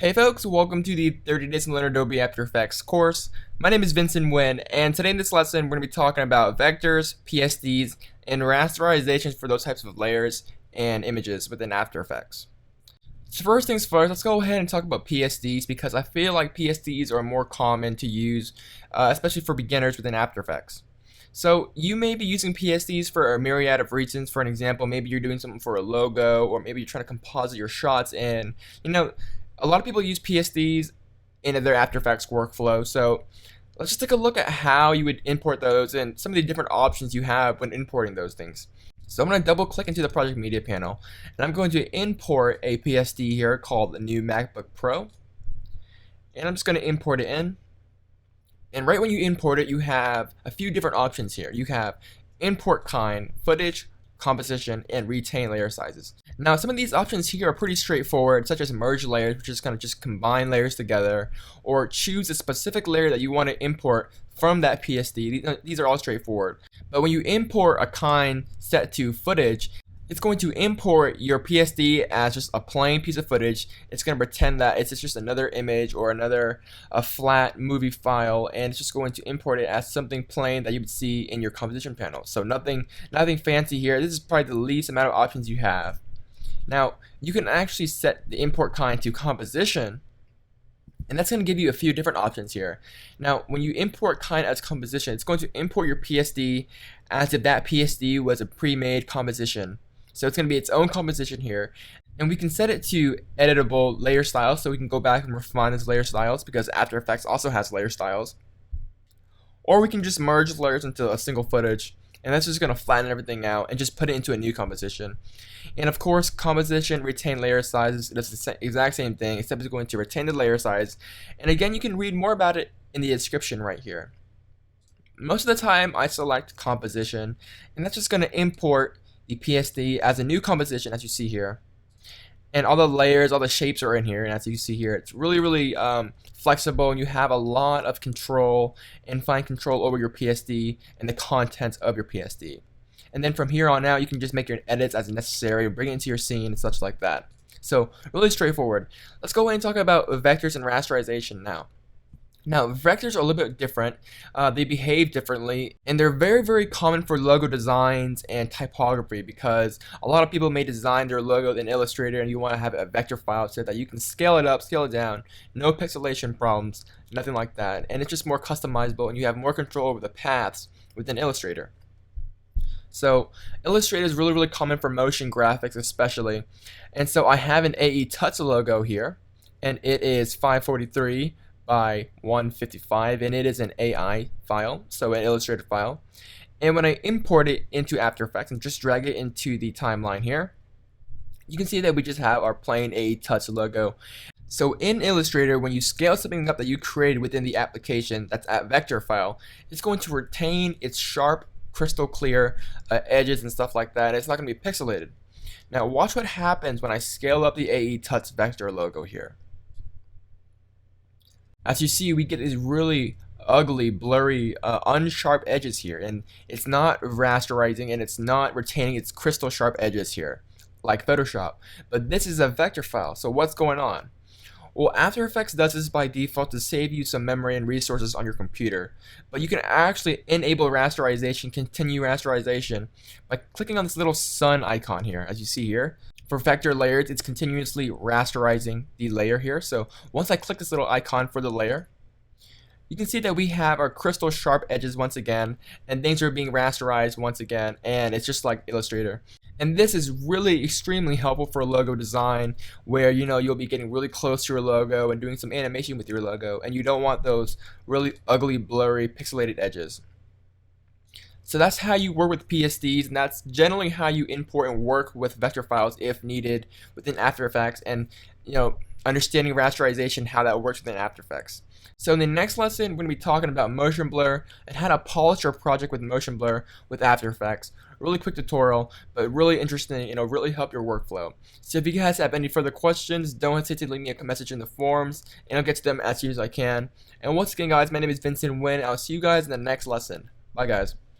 Hey folks, welcome to the 30 Days to Learn Adobe After Effects course. My name is Vincent Nguyen, and today in this lesson we're going to be talking about vectors, PSDs, and rasterizations for those types of layers and images within After Effects. So first things first, let's go ahead and talk about PSDs because I feel like PSDs are more common to use, especially for beginners within After Effects. So you may be using PSDs for a myriad of reasons. For an example, maybe you're doing something for a logo, or maybe you're trying to composite your shots in. A lot of people use PSDs in their After Effects workflow. So let's just take a look at how you would import those and some of the different options you have when importing those things. So I'm going to double click into the project media panel, and I'm going to import a PSD here called the new MacBook Pro. And I'm just going to import it in. And right when you import it, you have a few different options here. You have import kind, footage, composition, and retain layer sizes. Now, some of these options here are pretty straightforward, such as merge layers, which is kind of just combine layers together, or choose a specific layer that you want to import from that PSD. These are all straightforward. But when you import a kind set to footage, it's going to import your PSD as just a plain piece of footage. It's going to pretend that it's just another image or a flat movie file, and it's just going to import it as something plain that you would see in your composition panel. So nothing fancy here. This is probably the least amount of options you have. Now, you can actually set the import kind to composition, and that's going to give you a few different options here. Now, when you import kind as composition, it's going to import your PSD as if that PSD was a pre-made composition. So it's going to be its own composition here, and we can set it to editable layer styles, so we can go back and refine those layer styles because After Effects also has layer styles. Or we can just merge layers into a single footage, and that's just going to flatten everything out and just put it into a new composition. And of course, composition, retain layer sizes, does the exact same thing, except it's going to retain the layer size. And again, you can read more about it in the description right here. Most of the time, I select composition, and that's just going to import the PSD as a new composition, as you see here. And all the layers, all the shapes are in here, and as you see here, it's really flexible, and you have a lot of control and fine control over your PSD and the contents of your PSD. And then from here on out, you can just make your edits as necessary, bring it into your scene and such like that. So really straightforward. Let's go ahead and talk about vectors and rasterization now. Now, vectors are a little bit different. They behave differently, and they're very common for logo designs and typography because a lot of people may design their logo in Illustrator, and you want to have a vector file so that you can scale it up, scale it down, no pixelation problems, nothing like that. And it's just more customizable, and you have more control over the paths within Illustrator. So Illustrator is really common for motion graphics especially. And so I have an AE Tuts logo here, and it is 543 by 155, and it is an AI file, so an Illustrator file. And when I import it into After Effects and just drag it into the timeline here, you can see that we just have our plain AE Tuts logo. So in Illustrator, when you scale something up that you created within the application that's at vector file, it's going to retain its sharp, crystal clear edges and stuff like that, and it's not going to be pixelated. Now watch what happens when I scale up the AE Tuts vector logo here. As you see, we get these really ugly, blurry, unsharp edges here, and it's not rasterizing and it's not retaining its crystal sharp edges here, like Photoshop. But this is a vector file, so what's going on? Well, After Effects does this by default to save you some memory and resources on your computer, but you can actually enable rasterization, continue rasterization, by clicking on this little sun icon here, as you see here. For vector layers, it's continuously rasterizing the layer here. So once I click this little icon for the layer, you can see that we have our crystal sharp edges once again, and things are being rasterized once again, and it's just like Illustrator. And this is really extremely helpful for logo design, where you'll be getting really close to your logo and doing some animation with your logo, and you don't want those really ugly, blurry, pixelated edges. So that's how you work with PSDs, and that's generally how you import and work with vector files if needed within After Effects, and understanding rasterization, how that works within After Effects. So in the next lesson, we're going to be talking about motion blur and how to polish your project with motion blur with After Effects. Really quick tutorial, but really interesting, really help your workflow. So if you guys have any further questions, don't hesitate to leave me a message in the forums, and I'll get to them as soon as I can. And once again, guys, my name is Vincent Nguyen. I'll see you guys in the next lesson. Bye, guys.